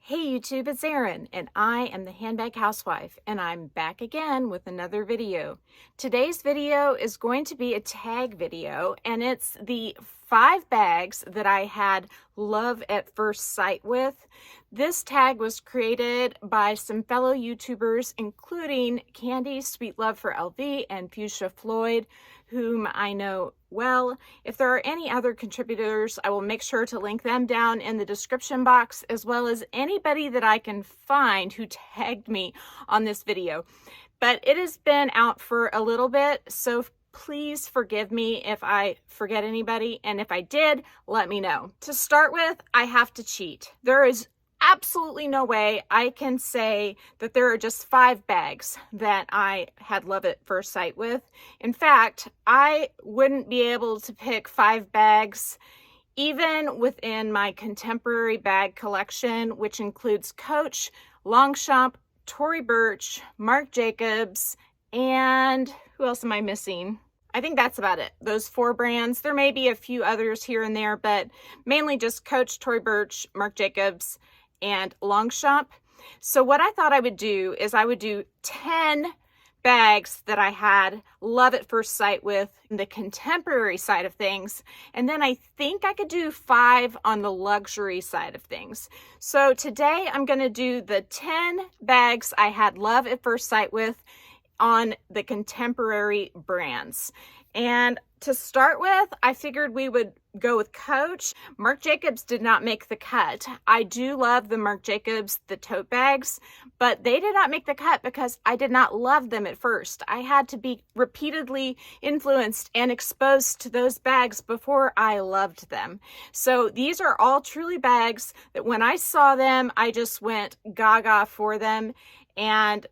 Hey YouTube, it's Erin, and I am the Handbag Housewife, and I'm back again with another video. Today's video is going to be a tag video, and it's the 5 bags that I had love at first sight with. This tag was created by some fellow YouTubers, including Candy Sweet Love for LV and Fuchsia Floyd, whom I know well. If there are any other contributors, I will make sure to link them down in the description box, as well as anybody that I can find who tagged me on this video. But it has been out for a little bit, so please forgive me if I forget anybody, and if I did, let me know. To start with, I have to cheat. There is absolutely no way I can say that there are just 5 bags that I had love at first sight with. In fact, I wouldn't be able to pick 5 bags even within my contemporary bag collection, which includes Coach, Longchamp, Tory Burch, Marc Jacobs, and who else am I missing? I think that's about it. Those 4 brands. There may be a few others here and there, but mainly just Coach, Tory Burch, Marc Jacobs, and Longchamp. So what I thought I would do is I would do 10 bags that I had love at first sight with the contemporary side of things, and then I think I could do 5 on the luxury side of things. So today I'm going to do the 10 bags I had love at first sight with on the contemporary brands. And to start with, I figured we would go with Coach. Marc Jacobs did not make the cut. I do love the Marc Jacobs, the tote bags, but they did not make the cut because I did not love them at first. I had to be repeatedly influenced and exposed to those bags before I loved them. So these are all truly bags that when I saw them, I just went gaga for them. And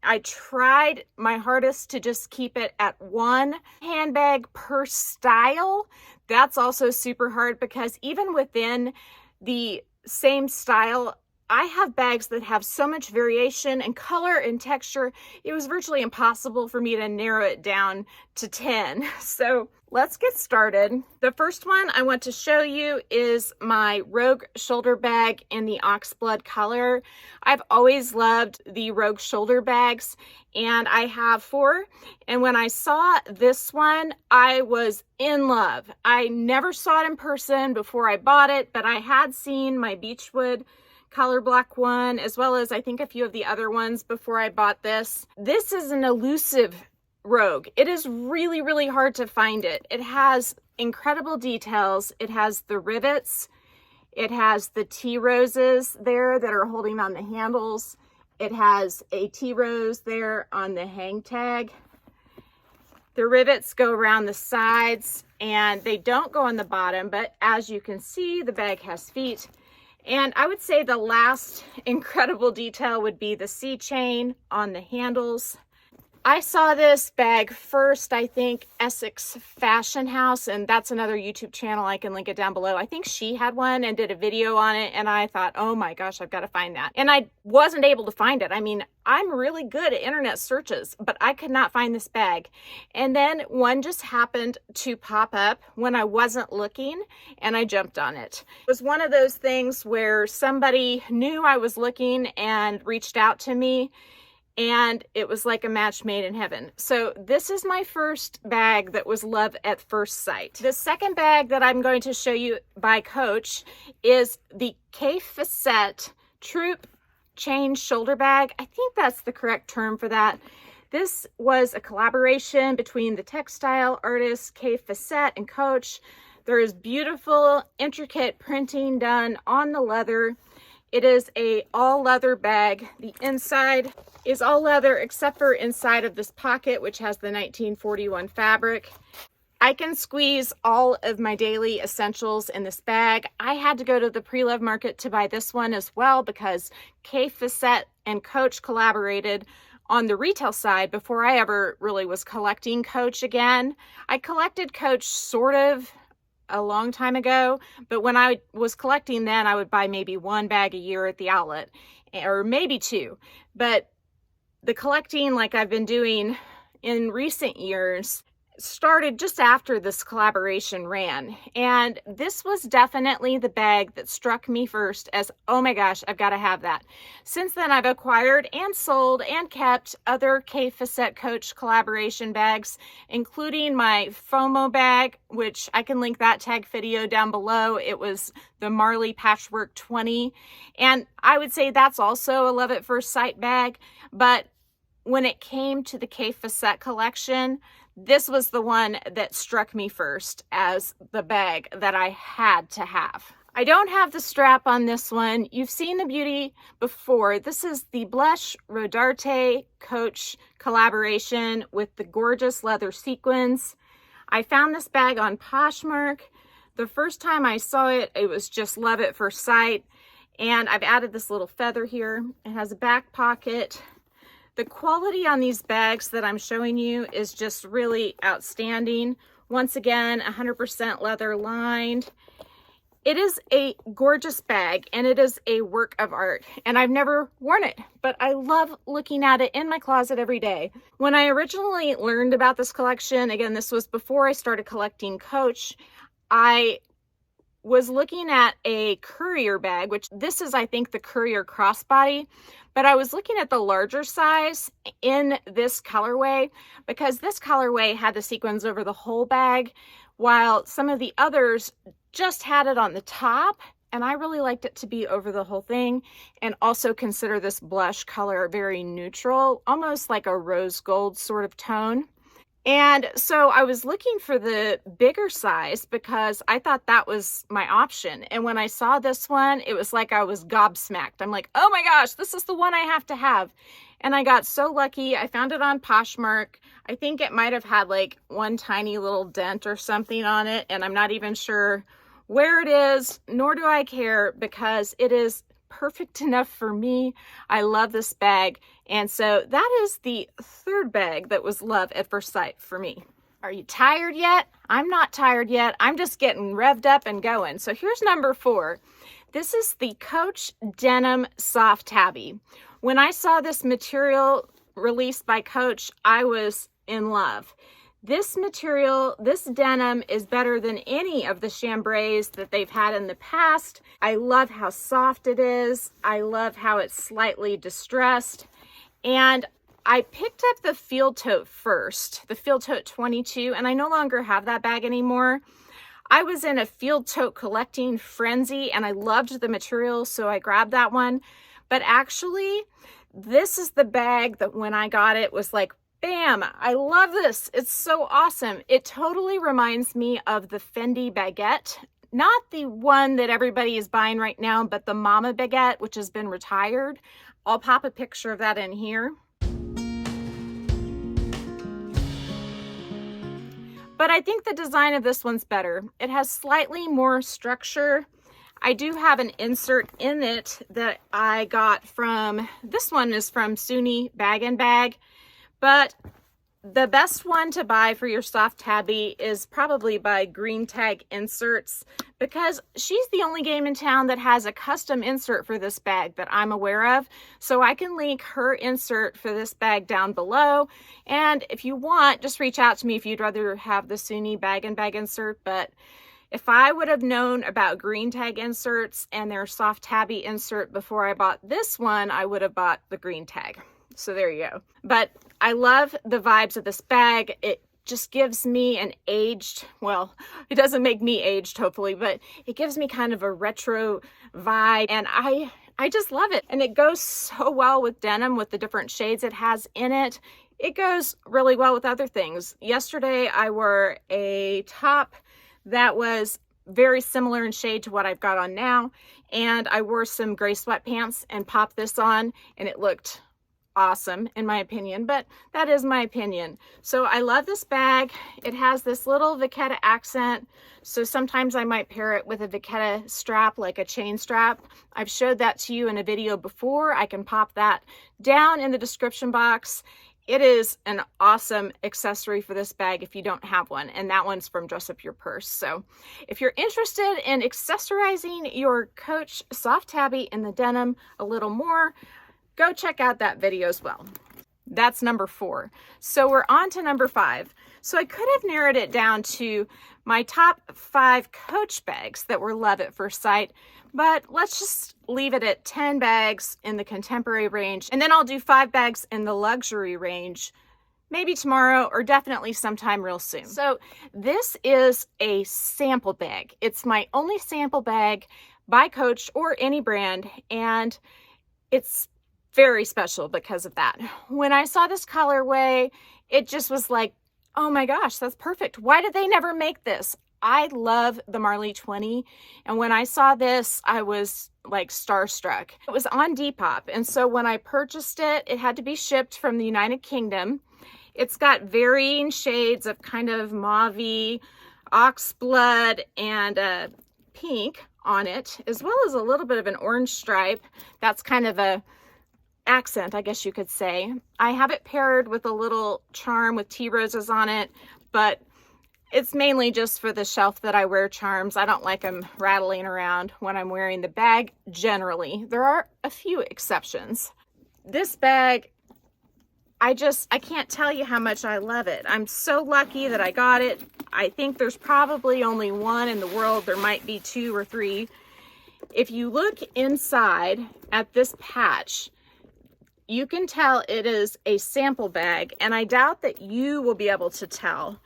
I tried my hardest to just keep it at 1 handbag per style. That's also super hard because even within the same style, I have bags that have so much variation and color and texture, it was virtually impossible for me to narrow it down to 10. So let's get started. The first one I want to show you is my Rogue shoulder bag in the Oxblood color. I've always loved the Rogue shoulder bags, and I have 4. And when I saw this one, I was in love. I never saw it in person before I bought it, but I had seen my Beechwood color black one, as well as I think a few of the other ones before I bought this. This is an elusive Rogue. It is really, really hard to find it. It has incredible details. It has the rivets. It has the T-roses there that are holding on the handles. It has a T-rose there on the hang tag. The rivets go around the sides and they don't go on the bottom, but as you can see, the bag has feet. And I would say the last incredible detail would be the C chain on the handles. I saw this bag first, I think, Essex Fashion House, and that's another YouTube channel. I can link it down below. I think she had one and did a video on it, and I thought, oh my gosh, I've got to find that. And I wasn't able to find it. I mean, I'm really good at internet searches, but I could not find this bag. And then one just happened to pop up when I wasn't looking, and I jumped on it. It was one of those things where somebody knew I was looking and reached out to me, and it was like a match made in heaven. So this is my first bag that was love at first sight. The second bag that I'm going to show you by Coach is the K Facette Troop Chain Shoulder Bag. I think that's the correct term for that. This was a collaboration between the textile artist K Facette and Coach. There is beautiful, intricate printing done on the leather. It is a all leather bag. The inside is all leather except for inside of this pocket, which has the 1941 fabric. I can squeeze all of my daily essentials in this bag. I had to go to the pre-love market to buy this one as well because K Facette and Coach collaborated on the retail side before I ever really was collecting Coach again. I collected Coach sort of a long time ago, but when I was collecting then, I would buy maybe 1 bag a year at the outlet, or maybe 2. But the collecting like I've been doing in recent years, started just after this collaboration ran, and this was definitely the bag that struck me first as, oh my gosh, I've got to have that. Since then, I've acquired and sold and kept other K Facette Coach collaboration bags, including my FOMO bag, which I can link that tag video down below. It was the Marley Patchwork 20, and I would say that's also a love at first sight bag. But when it came to the K Facette collection, this was the one that struck me first as the bag that I had to have. I don't have the strap on this one. You've seen the beauty before. This is the Blush Rodarte Coach collaboration with the gorgeous leather sequins. I found this bag on Poshmark. The first time I saw it, it was just love at first sight. And I've added this little feather here. It has a back pocket. The quality on these bags that I'm showing you is just really outstanding. Once again, 100% leather lined. It is a gorgeous bag and it is a work of art, and I've never worn it, but I love looking at it in my closet every day. When I originally learned about this collection, again, this was before I started collecting Coach, I was looking at a Courier bag, which this is, I think, the Courier crossbody, but I was looking at the larger size in this colorway because this colorway had the sequins over the whole bag, while some of the others just had it on the top, and I really liked it to be over the whole thing. And also consider this blush color very neutral, almost like a rose gold sort of tone. And so I was looking for the bigger size because I thought that was my option. And when I saw this one, it was like I was gobsmacked. I'm like, oh my gosh, this is the one I have to have. And I got so lucky. I found it on Poshmark. I think it might have had like one tiny little dent or something on it, and I'm not even sure where it is, nor do I care, because it is perfect enough for me. I love this bag. And so that is the third bag that was love at first sight for me. Are you tired yet? I'm not tired yet. I'm just getting revved up and going. So here's number 4. This is the Coach Denim Soft Tabby. When I saw this material released by Coach, I was in love. This material, this denim, is better than any of the chambrays that they've had in the past. I love how soft it is. I love how it's slightly distressed. And I picked up the Field Tote first, the Field Tote 22, and I no longer have that bag anymore. I was in a Field Tote collecting frenzy and I loved the material, so I grabbed that one. But actually, this is the bag that when I got it was like, bam, I love this. It's so awesome. It totally reminds me of the Fendi baguette. Not the one that everybody is buying right now, but the Mama baguette, which has been retired. I'll pop a picture of that in here. But I think the design of this one's better. It has slightly more structure. I do have an insert in it that I got from, this one is from SUNY Bag & Bag. But the best one to buy for your soft tabby is probably by Green Tag Inserts, because she's the only game in town that has a custom insert for this bag that I'm aware of. So I can link her insert for this bag down below. And if you want, just reach out to me if you'd rather have the SUNY Bag & Bag insert. But if I would have known about Green Tag Inserts and their soft tabby insert before I bought this one, I would have bought the Green Tag. So there you go. But I love the vibes of this bag. It just gives me an aged, well, it doesn't make me aged, hopefully, but it gives me kind of a retro vibe. And I just love it. And it goes so well with denim, with the different shades it has in it. It goes really well with other things. Yesterday, I wore a top that was very similar in shade to what I've got on now. And I wore some gray sweatpants and popped this on, and it looked awesome in my opinion, but that is my opinion. So I love this bag. It has this little vachetta accent, so sometimes I might pair it with a vachetta strap, like a chain strap. I've showed that to you in a video before. I can pop that down in the description box. It is an awesome accessory for this bag if you don't have one, and that one's from Dress Up Your Purse. So if you're interested in accessorizing your Coach soft tabby in the denim a little more, go check out that video as well. That's number 4. So we're on to number 5. So I could have narrowed it down to my top 5 Coach bags that were love at first sight, but let's just leave it at 10 bags in the contemporary range, and then I'll do 5 bags in the luxury range, maybe tomorrow or definitely sometime real soon. So this is a sample bag. It's my only sample bag by Coach or any brand, and it's very special because of that. When I saw this colorway, it just was like, oh my gosh, that's perfect. Why did they never make this? I love the Marley 20, and when I saw this, I was like starstruck. It was on Depop, and so when I purchased it, it had to be shipped from the United Kingdom. It's got varying shades of kind of mauve-y, ox blood, and pink on it, as well as a little bit of an orange stripe. That's kind of a accent, I guess you could say. I have it paired with a little charm with tea roses on it, but it's mainly just for the shelf that I wear charms. I don't like them rattling around when I'm wearing the bag generally. There are a few exceptions. This bag, I can't tell you how much I love it. I'm so lucky that I got it. I think there's probably only one in the world. There might be 2 or 3. If you look inside at this patch, you can tell it is a sample bag, and I doubt that you will be able to tell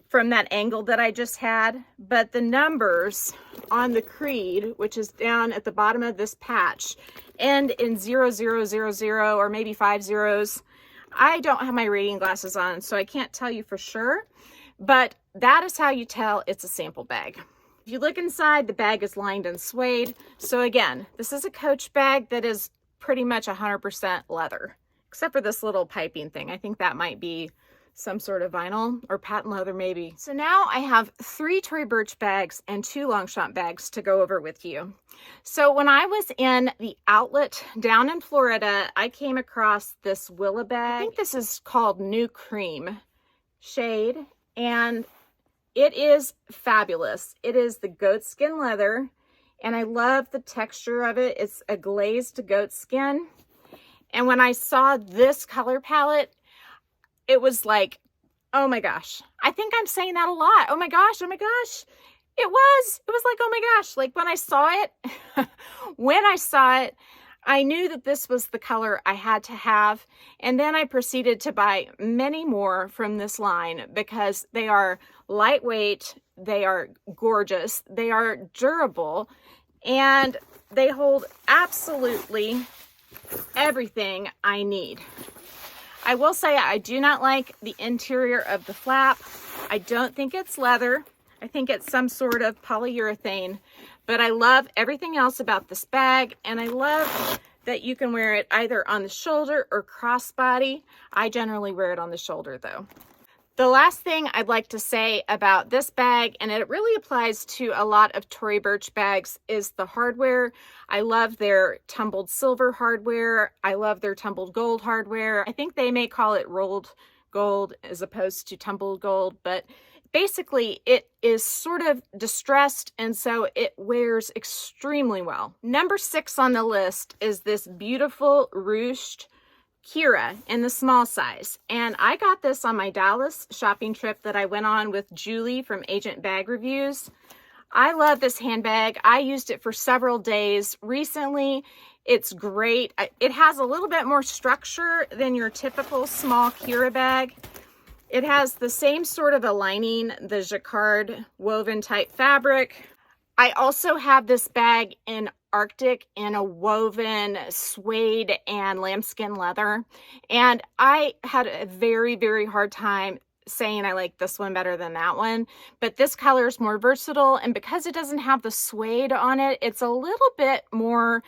from that angle that I just had, but the numbers on the creed, which is down at the bottom of this patch, end in 0000 or maybe 5 zeros. I don't have my reading glasses on, so I can't tell you for sure, but that is how you tell it's a sample bag. If you look inside, the bag is lined in suede. So again, this is a Coach bag that is pretty much 100% leather, except for this little piping thing. I think that might be some sort of vinyl or patent leather maybe. So now I have 3 Tory Burch bags and 2 Longchamp bags to go over with you. So when I was in the outlet down in Florida, I came across this Willa bag. I think this is called New Cream shade, and it is fabulous. It is the goatskin leather, and I love the texture of it. It's a glazed goatskin. And when I saw this color palette, it was like, oh my gosh. I think I'm saying that a lot. Oh my gosh, oh my gosh. It was like, oh my gosh. Like when I saw it, I knew that this was the color I had to have. And then I proceeded to buy many more from this line because they are lightweight, they are gorgeous, they are durable, and they hold absolutely everything I need. I will say I do not like the interior of the flap. I don't think it's leather. I think it's some sort of polyurethane, but I love everything else about this bag, and I love that you can wear it either on the shoulder or crossbody. I generally wear it on the shoulder though. The last thing I'd like to say about this bag, and it really applies to a lot of Tory Burch bags, is the hardware. I love their tumbled silver hardware. I love their tumbled gold hardware. I think they may call it rolled gold as opposed to tumbled gold, but basically it is sort of distressed, and so it wears extremely well. Number 6 on the list is this beautiful ruched Kira in the small size, and I got this on my Dallas shopping trip that I went on with Julie from Agent Bag Reviews. I love this handbag. I used it for several days recently. It's great. It has a little bit more structure than your typical small Kira bag. It has the same sort of a lining, the jacquard woven type fabric. I also have this bag in Arctic in a woven suede and lambskin leather, and I had a very, very hard time saying I like this one better than that one, but this color is more versatile, and because it doesn't have the suede on it, it's a little bit more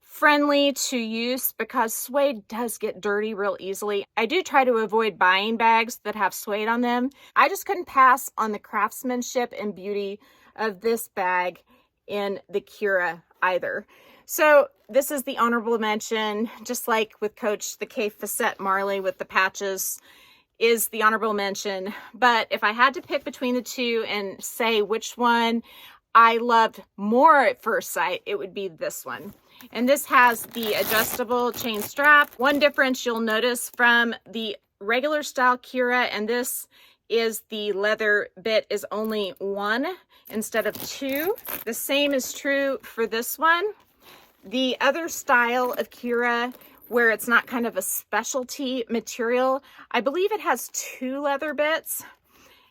friendly to use because suede does get dirty real easily. I do try to avoid buying bags that have suede on them. I just couldn't pass on the craftsmanship and beauty of this bag in the Kira either. So this is the honorable mention, just like with Coach, the K Facette Marley with the patches is the honorable mention. But if I had to pick between the two and say which one I loved more at first sight, it would be this one. And this has the adjustable chain strap. One difference you'll notice from the regular style Kira and this is the leather bit is only 1 instead of 2. The same is true for this one. The other style of Kira, where it's not kind of a specialty material, I believe it has 2 leather bits.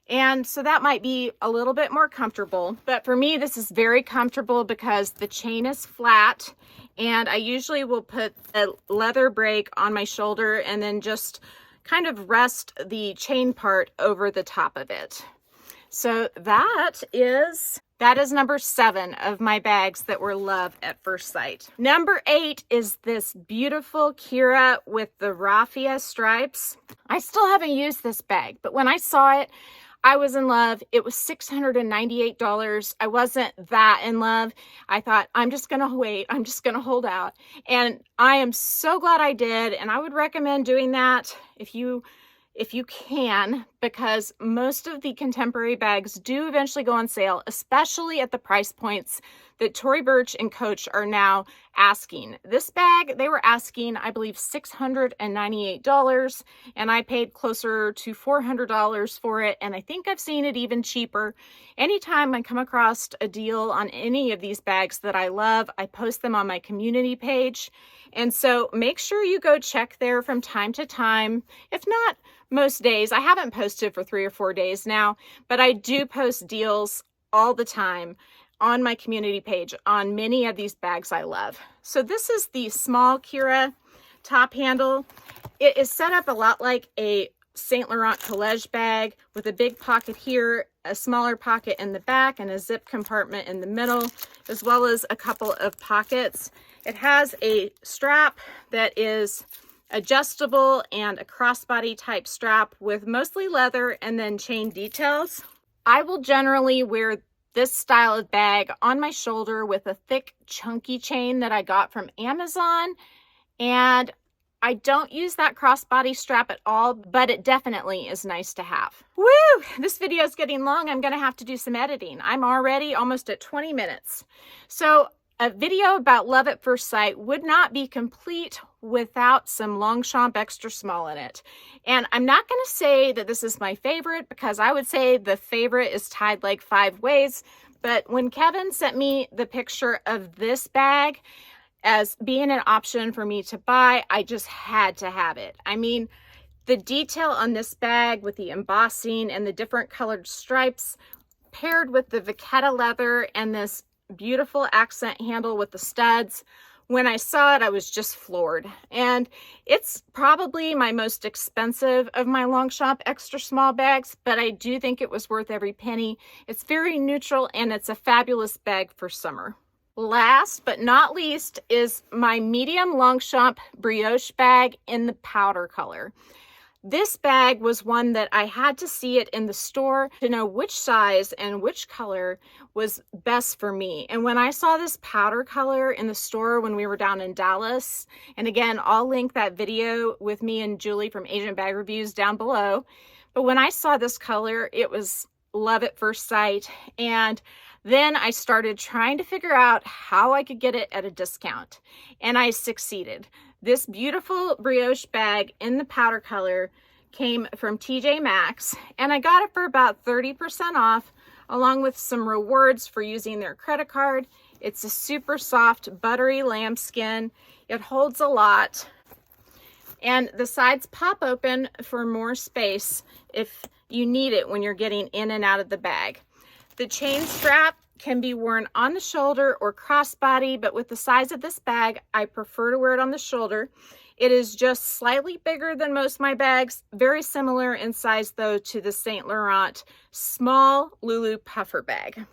And so that might be a little bit more comfortable. But for me, this is very comfortable because the chain is flat. And I usually will put a leather brake on my shoulder and then just kind of rest the chain part over the top of it. So that is number 7 of my bags that were love at first sight. Number 8 is this beautiful Kira with the raffia stripes. I still haven't used this bag, but when I saw it, I was in love. It was $698. I wasn't that in love. I thought, I'm just going to wait. I'm just going to hold out. And I am so glad I did. And I would recommend doing that if you can, because most of the contemporary bags do eventually go on sale, especially at the price points that Tory Burch and Coach are now asking. This bag, they were asking, I believe, $698, and I paid closer to $400 for it, and I think I've seen it even cheaper. Anytime I come across a deal on any of these bags that I love, I post them on my community page, and so make sure you go check there from time to time. If not most days, I haven't posted for 3 or 4 days now, but I do post deals all the time on my community page on many of these bags I love. So this is the small Kira top handle. It is set up a lot like a Saint Laurent College bag with a big pocket here, a smaller pocket in the back, and a zip compartment in the middle, as well as a couple of pockets. It has a strap that is adjustable and a crossbody type strap with mostly leather and then chain details. I will generally wear this style of bag on my shoulder with a thick chunky chain that I got from Amazon, and I don't use that crossbody strap at all, but it definitely is nice to have. Woo! This video is getting long. I'm gonna have to do some editing. I'm already almost at 20 minutes. So a video about love at first sight would not be complete without some Longchamp extra small in it. And I'm not going to say that this is my favorite, because I would say the favorite is tied like 5 ways. But when Kevin sent me the picture of this bag as being an option for me to buy, I just had to have it. I mean, the detail on this bag with the embossing and the different colored stripes paired with the vachetta leather and this beautiful accent handle with the studs. When I saw it, I was just floored. And it's probably my most expensive of my Longchamp extra small bags, but I do think it was worth every penny. It's very neutral and it's a fabulous bag for summer. Last but not least is my medium Longchamp brioche bag in the powder color. This bag was one that I had to see it in the store to know which size and which color was best for me. And when I saw this powder color in the store when we were down in Dallas, and again, I'll link that video with me and Julie from Agent Bag Reviews down below. But when I saw this color, it was love at first sight. And then I started trying to figure out how I could get it at a discount. And I succeeded. This beautiful brioche bag in the powder color came from TJ Maxx, and I got it for about 30% off, along with some rewards for using their credit card. It's a super soft, buttery lambskin. It holds a lot, and the sides pop open for more space if you need it when you're getting in and out of the bag. The chain strap can be worn on the shoulder or crossbody, but with the size of this bag, I prefer to wear it on the shoulder. It is just slightly bigger than most of my bags, very similar in size though to the Saint Laurent small Lulu puffer bag.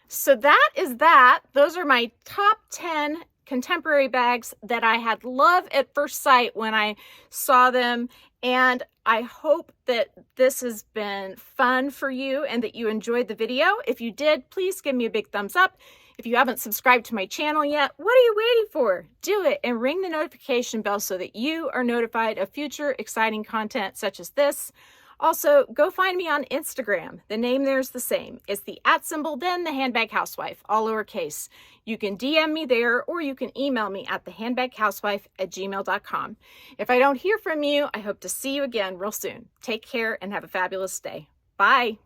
So that is that. Those are my top 10 contemporary bags that I had love at first sight when I saw them. And I hope that this has been fun for you and that you enjoyed the video. If you did, please give me a big thumbs up. If you haven't subscribed to my channel yet, what are you waiting for? Do it and ring the notification bell so that you are notified of future exciting content such as this. Also, go find me on Instagram. The name there is the same. It's the @ then the Handbag Housewife, all lowercase. You can DM me there, or you can email me at thehandbaghousewife@gmail.com. If I don't hear from you, I hope to see you again real soon. Take care and have a fabulous day. Bye.